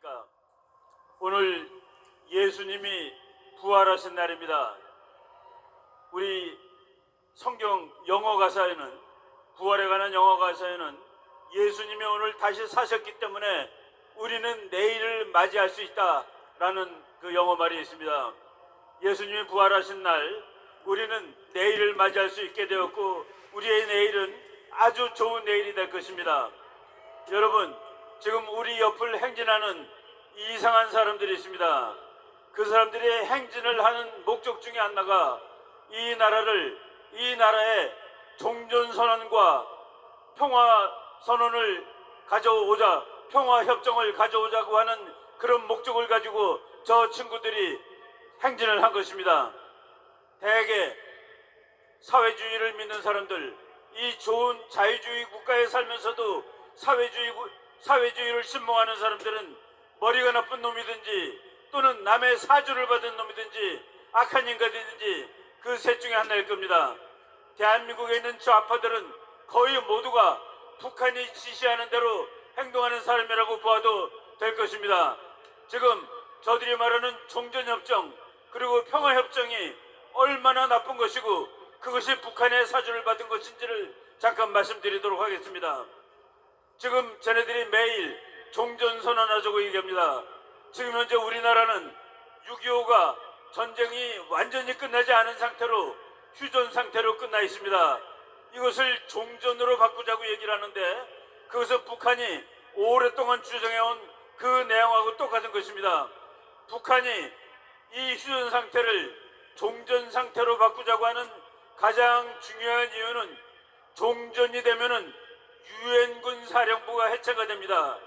안녕하십니까. 오늘 예수님이 부활하신 날입니다. 우리 성경 영어 가사에는, 부활에 관한 영어 가사에는 예수님이 오늘 다시 사셨기 때문에 우리는 내일을 맞이할 수 있다라는 그 영어 말이 있습니다. 예수님이 부활하신 날 우리는 내일을 맞이할 수 있게 되었고, 우리의 내일은 아주 좋은 내일이 될 것입니다. 여러분, 지금 우리 옆을 행진하는 이상한 사람들이 있습니다. 그 사람들이 행진을 하는 목적 중에 하나가 이 나라의 종전선언과 평화선언을 가져오자, 평화협정을 가져오자고 하는 그런 목적을 가지고 저 친구들이 행진을 한 것입니다. 대개 사회주의를 믿는 사람들, 이 좋은 자유주의 국가에 살면서도 사회주의를 신봉하는 사람들은 머리가 나쁜 놈이든지 또는 남의 사주를 받은 놈이든지 악한 인간이든지 그 셋 중에 하나일 겁니다. 대한민국에 있는 좌파들은 거의 모두가 북한이 지시하는 대로 행동하는 사람이라고 보아도 될 것입니다. 지금 저들이 말하는 종전협정 그리고 평화협정이 얼마나 나쁜 것이고 그것이 북한의 사주를 받은 것인지를 잠깐 말씀드리도록 하겠습니다. 지금 쟤네들이 매일 종전선언하자고 얘기합니다. 지금 현재 우리나라는 6.25가 전쟁이 완전히 끝나지 않은 상태로 휴전 상태로 끝나 있습니다. 이것을 종전으로 바꾸자고 얘기를 하는데 그것은 북한이 오랫동안 주장해온 그 내용하고 똑같은 것입니다. 북한이 이 휴전 상태를 종전 상태로 바꾸자고 하는 가장 중요한 이유는 종전이 되면은 유엔군 사령부가 해체가 됩니다.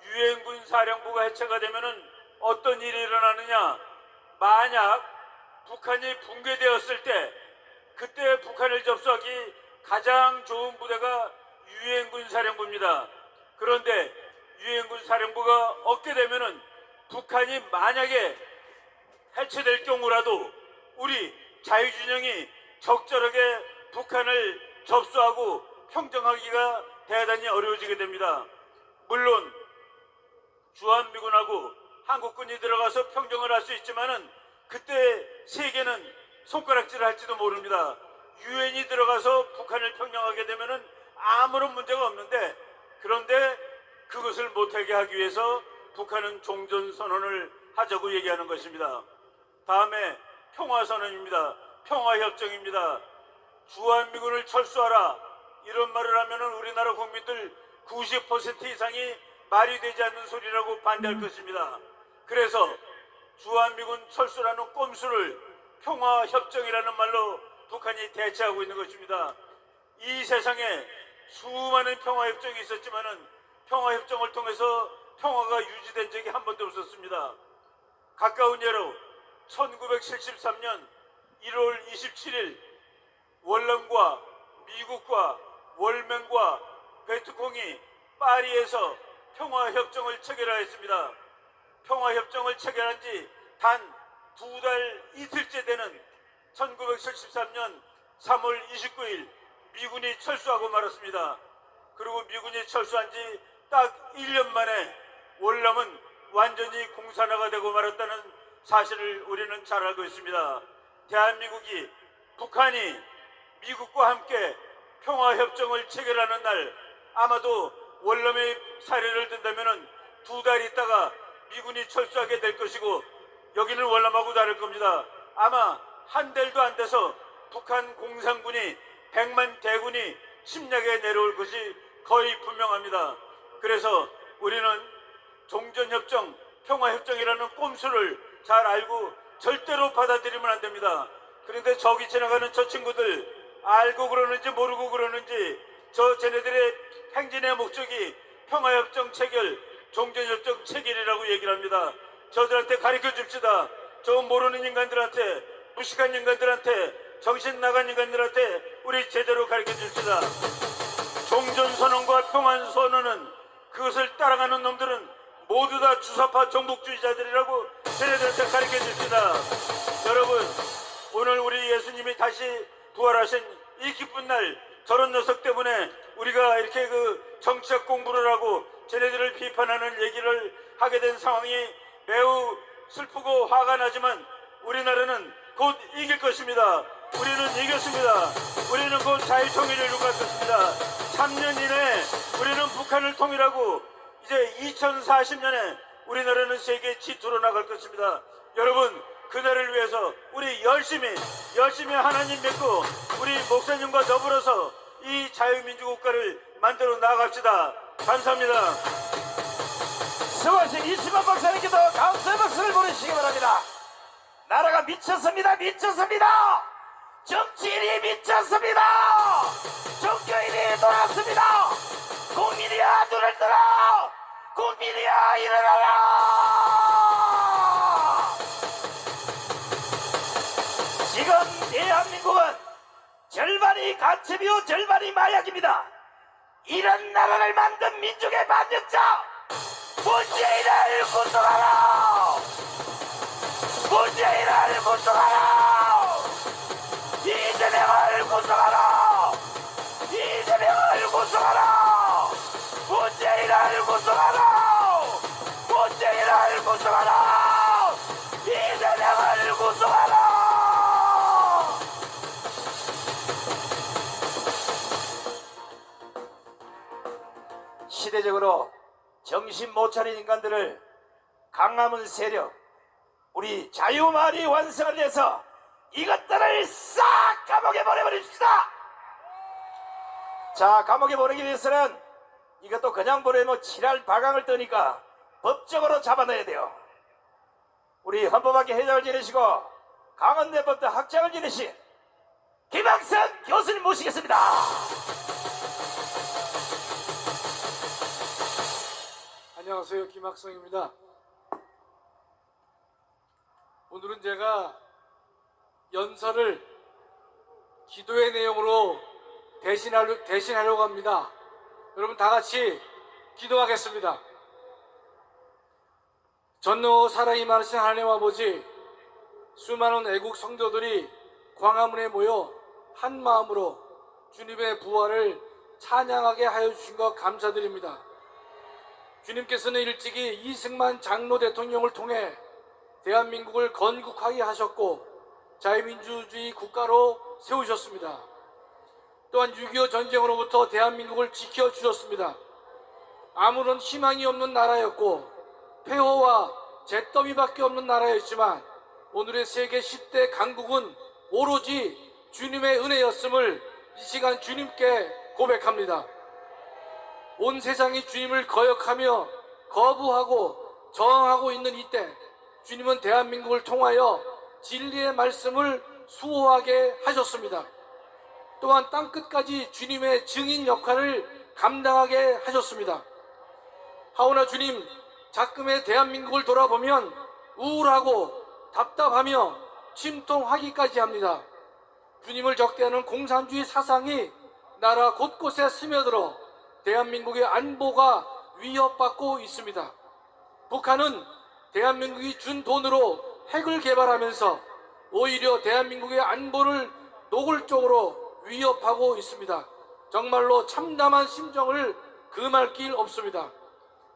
유엔군 사령부가 해체가 되면은 어떤 일이 일어나느냐? 만약 북한이 붕괴되었을 때 그때 북한을 접수하기 가장 좋은 부대가 유엔군 사령부입니다. 그런데 유엔군 사령부가 없게 되면은 북한이 만약에 해체될 경우라도 우리 자유진영이 적절하게 북한을 접수하고 평정하기가 대단히 어려워지게 됩니다. 물론 주한미군하고 한국군이 들어가서 평정을 할 수 있지만은 그때 세계는 손가락질을 할지도 모릅니다. 유엔이 들어가서 북한을 평정하게 되면은 아무런 문제가 없는데, 그런데 그것을 못하게 하기 위해서 북한은 종전선언을 하자고 얘기하는 것입니다. 다음에 평화선언입니다. 평화협정입니다. 주한미군을 철수하라 이런 말을 하면은 우리나라 국민들 90% 이상이 말이 되지 않는 소리라고 반대할 것입니다. 그래서 주한미군 철수라는 꼼수를 평화협정이라는 말로 북한이 대체하고 있는 것입니다. 이 세상에 수많은 평화협정이 있었지만은 평화협정을 통해서 평화가 유지된 적이 한 번도 없었습니다. 가까운 예로 1973년 1월 27일 월남과 미국과 월맹과 베트콩이 파리에서 평화협정을 체결하였습니다. 평화협정을 체결한 지 단 2달 이틀째 되는 1973년 3월 29일 미군이 철수하고 말았습니다. 그리고 미군이 철수한 지 딱 1년 만에 월남은 완전히 공산화가 되고 말았다는 사실을 우리는 잘 알고 있습니다. 대한민국이, 북한이 미국과 함께 평화협정을 체결하는 날 아마도 월남의 사례를 든다면 2달 있다가 미군이 철수하게 될 것이고 여기는 월남하고 다를 겁니다. 아마 한 달도 안 돼서 북한 공산군이 100만 대군이 침략에 내려올 것이 거의 분명합니다. 그래서 우리는 종전협정, 평화협정이라는 꼼수를 잘 알고 절대로 받아들이면 안 됩니다. 그런데 저기 지나가는 저 친구들 알고 그러는지 모르고 그러는지 쟤네들의 행진의 목적이 평화협정 체결, 종전협정 체결이라고 얘기를 합니다. 저들한테 가르쳐 줍시다. 저 모르는 인간들한테, 무식한 인간들한테, 정신 나간 인간들한테 우리 제대로 가르쳐 줍시다. 종전선언과 평화선언은 그것을 따라가는 놈들은 모두 다 주사파 종북주의자들이라고 쟤네들한테 가르쳐 줍시다. 여러분, 오늘 우리 예수님이 다시 부활하신 이 기쁜 날, 저런 녀석 때문에 우리가 이렇게 그 정치학 공부를 하고 쟤네들을 비판하는 얘기를 하게 된 상황이 매우 슬프고 화가 나지만 우리나라는 곧 이길 것입니다. 우리는 이겼습니다. 우리는 곧 자유통일을 이룰 것입니다. 3년 이내에 우리는 북한을 통일하고 이제 2040년에 우리나라는 세계 지도로 나갈 것입니다. 여러분, 그날을 위해서 우리 열심히 하나님 믿고 우리 목사님과 더불어서 이 자유민주국가를 만들어 나갑시다. 감사합니다. 수고하신 이승만 박사님께도 감사의 박수를 보내시기 바랍니다. 나라가 미쳤습니다. 미쳤습니다. 정치인이 미쳤습니다. 종교인이 돌았습니다. 국민이야 눈을 떠라. 국민이야 일어나라. 지금 대한민국은 절반이 가첩이요 절반이 마약입니다. 이런 나라를 만든 민족의 반역자 문재인을 구속하라. 문재인을 구속하라. 이재명을 구속하라. 이재명을 구속하라. 문재인을 구속하라. 문재인을 구속하라. 이재명을 구속하라. 시대적으로 정신 못 차린 인간들을 강남은 세력, 우리 자유마을이 완성을 해서 이것들을 싹 감옥에 보내버립시다. 자, 감옥에 보내기 위해서는 이것도 그냥 보내면 칠할 바강을 뜨니까 법적으로 잡아내야 돼요. 우리 헌법학회 회장을 지내시고 강원대법대 학장을 지내신 김학선 교수님 모시겠습니다. 안녕하세요. 김학성입니다. 오늘은 제가 연설을 기도의 내용으로 대신하려고 합니다. 여러분 다 같이 기도하겠습니다. 전노 사랑이 많으신 하나님 아버지, 수많은 애국 성도들이 광화문에 모여 한 마음으로 주님의 부활을 찬양하게 하여 주신 것 감사드립니다. 주님께서는 일찍이 이승만 장로 대통령을 통해 대한민국을 건국하게 하셨고 자유민주주의 국가로 세우셨습니다. 또한 6.25 전쟁으로부터 대한민국을 지켜주셨습니다. 아무런 희망이 없는 나라였고 폐허와 잿더미밖에 없는 나라였지만 오늘의 세계 10대 강국은 오로지 주님의 은혜였음을 이 시간 주님께 고백합니다. 온 세상이 주님을 거역하며 거부하고 저항하고 있는 이때 주님은 대한민국을 통하여 진리의 말씀을 수호하게 하셨습니다. 또한 땅끝까지 주님의 증인 역할을 감당하게 하셨습니다. 하오나 주님, 작금의 대한민국을 돌아보면 우울하고 답답하며 침통하기까지 합니다. 주님을 적대하는 공산주의 사상이 나라 곳곳에 스며들어 대한민국의 안보가 위협받고 있습니다. 북한은 대한민국이 준 돈으로 핵을 개발하면서 오히려 대한민국의 안보를 노골적으로 위협하고 있습니다. 정말로 참담한 심정을 금할 길 없습니다.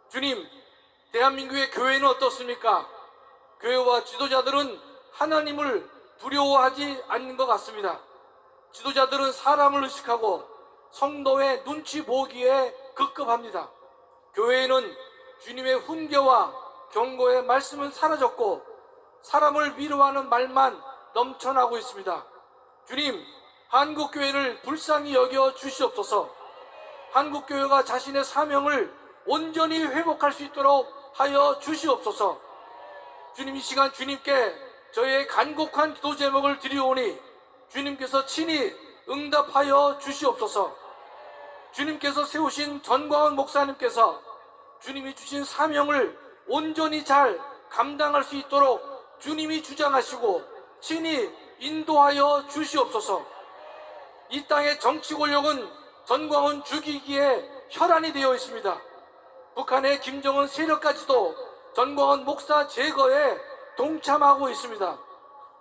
주님, 대한민국의 교회는 어떻습니까? 교회와 지도자들은 하나님을 두려워하지 않는 것 같습니다. 지도자들은 사람을 의식하고 성도의 눈치 보기에 급급합니다. 교회에는 주님의 훈계와 경고의 말씀은 사라졌고 사람을 위로하는 말만 넘쳐나고 있습니다. 주님, 한국교회를 불쌍히 여겨 주시옵소서. 한국교회가 자신의 사명을 온전히 회복할 수 있도록 하여 주시옵소서. 주님, 이 시간 주님께 저희의 간곡한 기도 제목을 드리오니 주님께서 친히 응답하여 주시옵소서. 주님께서 세우신 전광훈 목사님께서 주님이 주신 사명을 온전히 잘 감당할 수 있도록 주님이 주장하시고 친히 인도하여 주시옵소서. 이 땅의 정치 권력은 전광훈 죽이기에 혈안이 되어 있습니다. 북한의 김정은 세력까지도 전광훈 목사 제거에 동참하고 있습니다.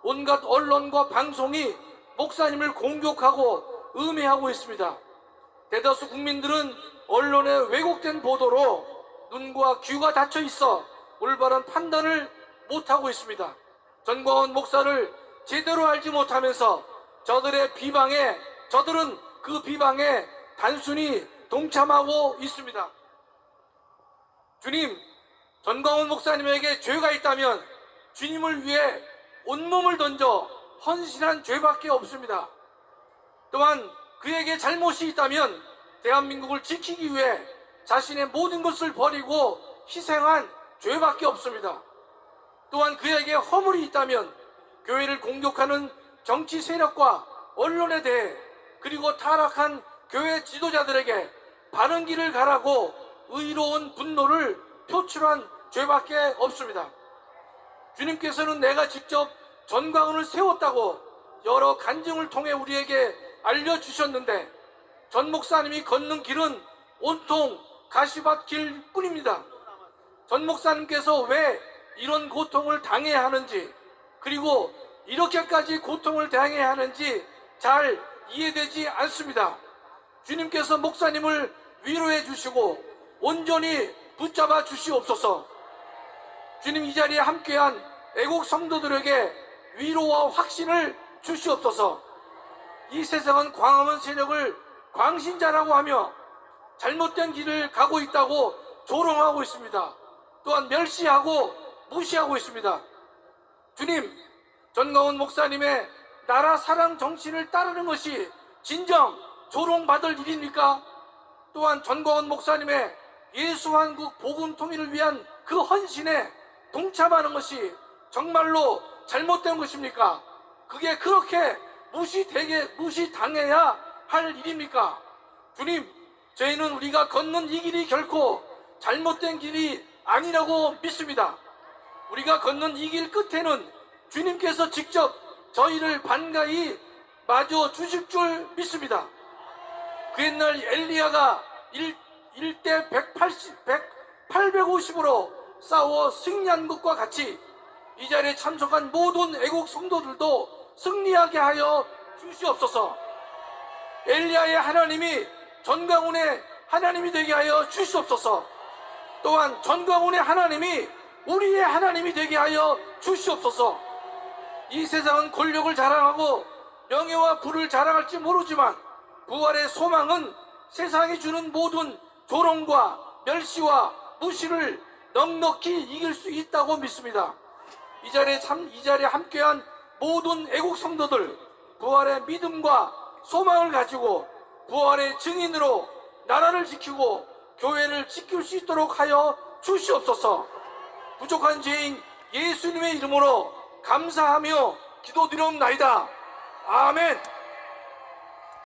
온갖 언론과 방송이 목사님을 공격하고 음해하고 있습니다. 대다수 국민들은 언론의 왜곡된 보도로 눈과 귀가 닫혀 있어 올바른 판단을 못하고 있습니다. 전광훈 목사를 제대로 알지 못하면서 저들은 그 비방에 단순히 동참하고 있습니다. 주님, 전광훈 목사님에게 죄가 있다면 주님을 위해 온몸을 던져 헌신한 죄밖에 없습니다. 또한 그에게 잘못이 있다면 대한민국을 지키기 위해 자신의 모든 것을 버리고 희생한 죄밖에 없습니다. 또한 그에게 허물이 있다면 교회를 공격하는 정치 세력과 언론에 대해 그리고 타락한 교회 지도자들에게 바른 길을 가라고 의로운 분노를 표출한 죄밖에 없습니다. 주님께서는 내가 직접 전광훈을 세웠다고 여러 간증을 통해 우리에게 알려주셨는데 전 목사님이 걷는 길은 온통 가시밭 길 뿐입니다. 전 목사님께서 왜 이런 고통을 당해야 하는지 그리고 이렇게까지 고통을 당해야 하는지 잘 이해되지 않습니다. 주님께서 목사님을 위로해 주시고 온전히 붙잡아 주시옵소서. 주님, 이 자리에 함께한 애국 성도들에게 위로와 확신을 주시옵소서. 이 세상은 광화문 세력을 광신자라고 하며 잘못된 길을 가고 있다고 조롱하고 있습니다. 또한 멸시하고 무시하고 있습니다. 주님, 전광훈 목사님의 나라 사랑 정신을 따르는 것이 진정 조롱받을 일입니까? 또한 전광훈 목사님의 예수한국 복음 통일을 위한 그 헌신에 동참하는 것이 정말로 잘못된 것입니까? 그게 그렇게 무시당해야 할 일입니까? 주님, 저희는 우리가 걷는 이 길이 결코 잘못된 길이 아니라고 믿습니다. 우리가 걷는 이 길 끝에는 주님께서 직접 저희를 반가이 맞아 주실 줄 믿습니다. 그 옛날 엘리야가 1대 850으로 싸워 승리한 것과 같이 이 자리에 참석한 모든 애국 성도들도 승리하게 하여 주시옵소서. 엘리야의 하나님이 전광훈의 하나님이 되게 하여 주시옵소서. 또한 전광훈의 하나님이 우리의 하나님이 되게 하여 주시옵소서. 이 세상은 권력을 자랑하고 명예와 부를 자랑할지 모르지만 부활의 소망은 세상이 주는 모든 조롱과 멸시와 무시를 넉넉히 이길 수 있다고 믿습니다. 이 자리에 함께한 모든 애국 성도들, 부활의 믿음과 소망을 가지고 부활의 증인으로 나라를 지키고 교회를 지킬 수 있도록 하여 주시옵소서. 부족한 죄인 예수님의 이름으로 감사하며 기도드리옵나이다. 아멘.